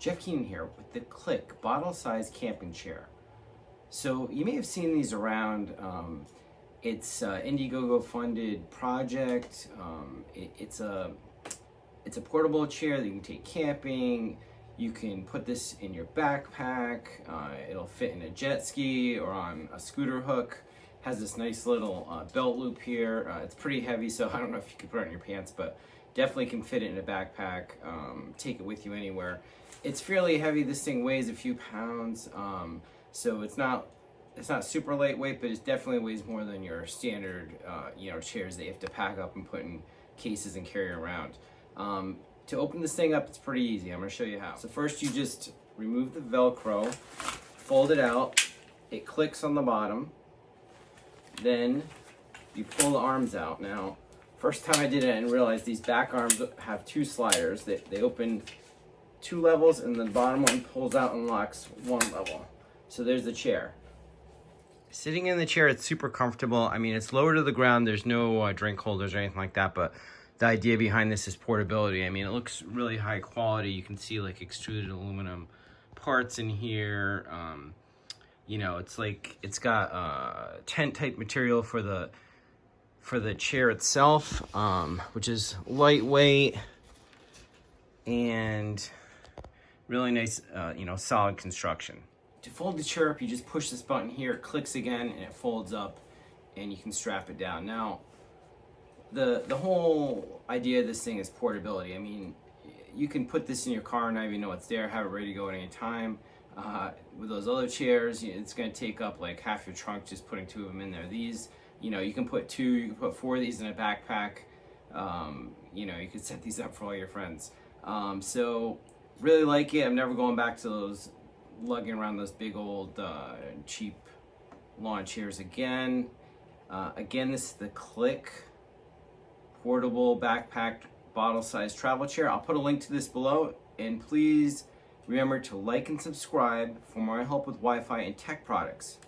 Jeff Keenan here with the Cliq bottle-sized camping chair. So you may have seen these around. It's an Indiegogo funded project. It's a portable chair that you can take camping. You can put this in your backpack. It'll fit in a jet ski or on a scooter hook. Has this nice little belt loop here. It's pretty heavy, so I don't know if you can put it on your pants, but definitely can fit it in a backpack. Take it with you anywhere. It's fairly heavy. This thing weighs a few pounds, so it's not super lightweight, but it definitely weighs more than your standard chairs that you have to pack up and put in cases and carry around. To open this thing up, it's pretty easy. I'm going to show you how. So first you just remove the Velcro, fold it out, it clicks on the bottom, then you pull the arms out. Now, first time I did it, I didn't realize these back arms have two sliders. They open two levels, and the bottom one pulls out and locks one level. So there's the chair. Sitting in the chair, it's super comfortable. I mean, it's lower to the ground. There's no drink holders or anything like that, but the idea behind this is portability. I mean, it looks really high quality. You can see like extruded aluminum parts in here. It's got tent type material for the chair itself, which is lightweight and really nice, solid construction. To fold the chair up, you just push this button here, it clicks again, and it folds up, and you can strap it down. Now, the whole idea of this thing is portability. I mean, you can put this in your car and not even know it's there, have it ready to go at any time. With those other chairs, it's going to take up like half your trunk just putting two of them in there. These, you can put you can put four of these in a backpack. You could set these up for all your friends. So really like it. I'm never going back to those lugging around those big old cheap lawn chairs again. Again, this is the Cliq portable backpack bottle-sized travel chair. I'll put a link to this below, and please remember to like and subscribe for more help with Wi-Fi and tech products.